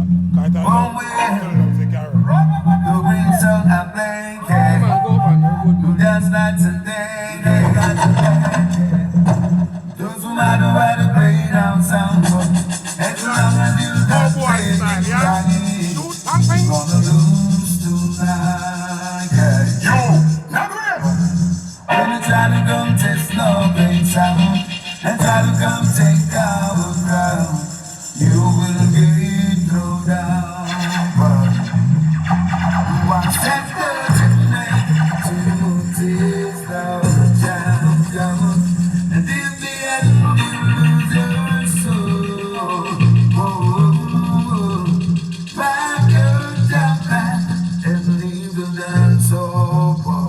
One way, the wings on a blanket. Dance night today, they got the blanket. Those who might know how to play down sound, as long as you just play it, you're gonna lose tonight. Yo, when you try to come test no great sound, and try to come take our ground, you will get thrown down. One step to taste of jam, and in the end you lose your soul. Back your jump and leave the dance over.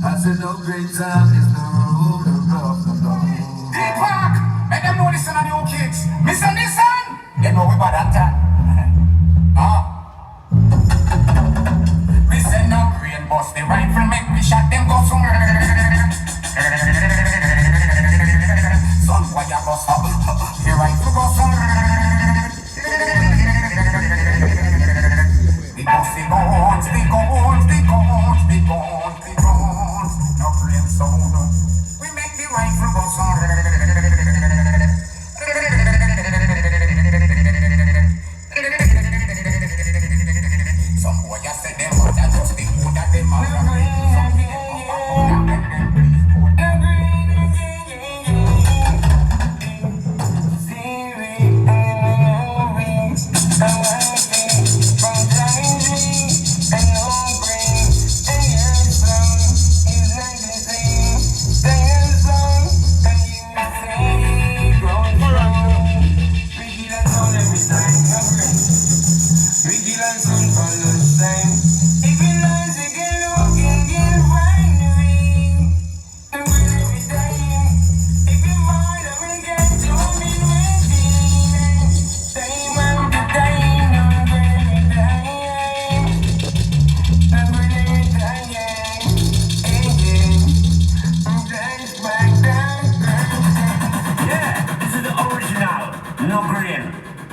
I said no great time is the ruler of the law. D-Park, make them know this on the new kids. Mr. Nissan, they know we bad at that. We send no green bus, the rifle make me shot them go somewhere. Son, why you go stop? The rifle go somewhere. The bus, the guns, the guns, the guns, the guns, the guns. No green sound. We make the rifle go somewhere. Some boy just say them but that just the food that them are.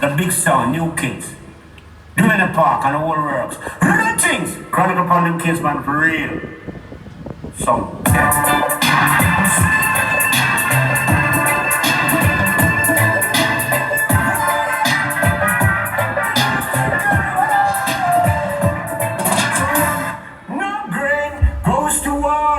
The big sound, new kids. Doing the park and the whole works. Real things. Chronicle upon them kids, man, for real. So. No grain goes to war.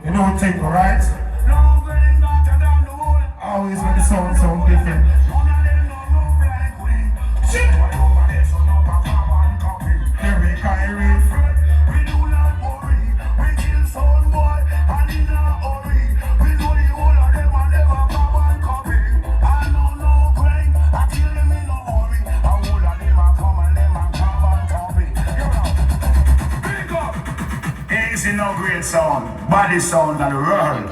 You know what take, right? Always when the sound different. Every Kyrie. see no great sound, body sound in the world.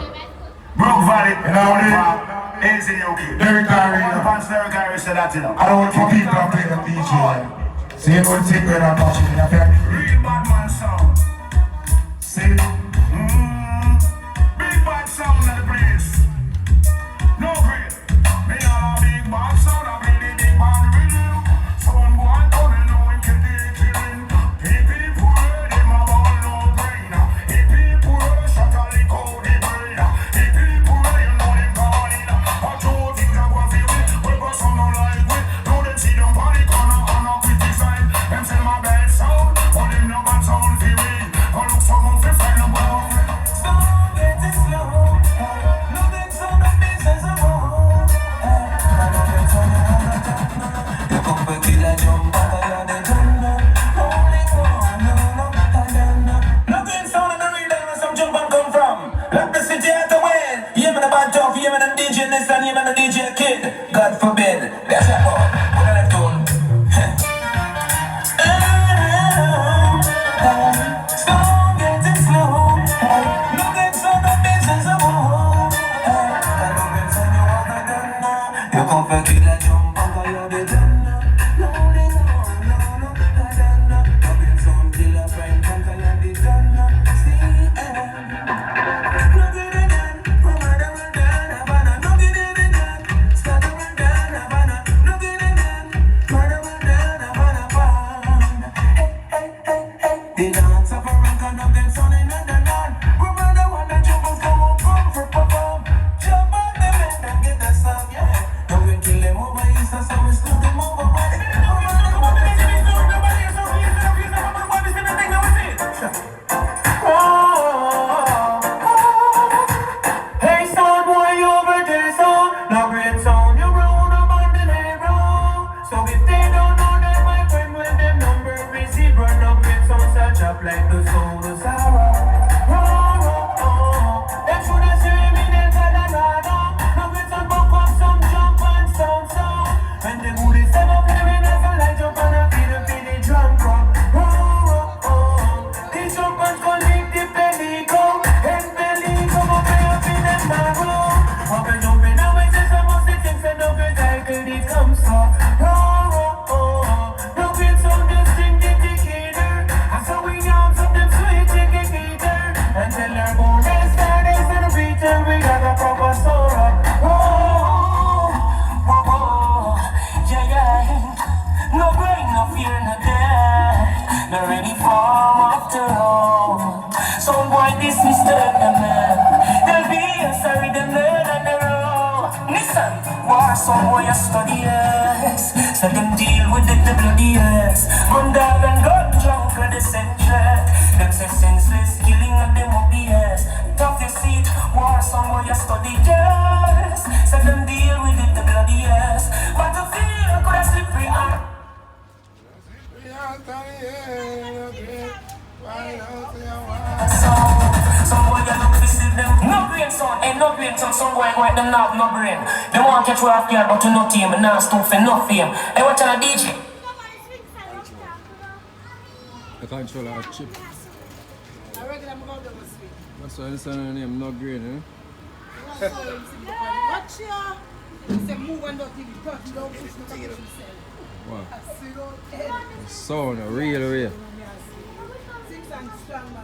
Brook Valley, You know what I is in UK. Derek Harry, you know. Pants Derek Harry said that, you know. I don't want for people to play the DJ. So you know the thing when I'm watching it. Real bad man sound. See? Big bad sound in the place. No great. Me all a big bad sound, I bring the big bad rhythm. Sound boy coming now and get the killing. If people heard him about no brain. If people heard shut a lick out the brain. If people heard you know them gone in. I told things I go feel it. We go sound no like we. Now them see them panic on a criticize. Them say my bad sound, but them no bad sound feel it. I look for them to find a ball. Stop getting slow. Nothing so the business of all. You come for kill a jump, but I got the thunder. Only one, no. Nothing so the reader where some jump and come from. Lock the city at the way. You man a bad talk, you man a DJ this and you man a DJ kid. God forbid. That's a ball. What are they doing? Stop getting slow. Nothing so the business of all. You come for kill a jump, but you're the thunder. Lonely, no. Nothing so kill a friend, but you're the thunder. See, nothing again. From murder and done, Havana. Nothing again. Start and done, Havana. Nothing again. Murder and done, Havana. The dance of a rank and of them son in the land. We're the one that jumbles come up from for perform. Jump on them and get the song, yeah. Now we kill them over east and so we split them over west. Hey son, boy, you over there, son. Now great sound, you round about the neighbor. So if they don't know them, my friend, when them number is zero, no great sound such up like the soul of sorrow. Them should have seen me in Colorado. No great sound buck up some jump and sound. When the mood is set up, them in a feel like jump and a feel the drum drop. These jump and connect the belly go. And belly come up in them narrow. Up and jumping away, just some of the things that no good like it comes up. No great sound just sing the indicator. And so we arms up them sweet indicator. Until our bone is started and return, we got a proper soul. Yeah. No brain, no fear, no death. No ready for after all. Some boy dismiss them, man. They'll be sorry, them learn on their own. Listen, war, some boy a study, yes. So them deal with the bloody, yes. Gun dog and gun junk are the central. Them say senseless killing of them obvious. Tough you see, war, some boy a study, yes. So them deal with the bloody, yes. But to feel could have slippery on. Some boy get up to see them. No brain son, ain't no brain son. Some boy white them not have no brain. They want to catch you off guard, but you not team. And now stop for no fame. Hey, watch on a DJ. The controller chip. That's why this one name no green, eh? Watch ya. Say move and don't even touch. Don't push the top of himself. Wow. Sound real. 6 and strong man.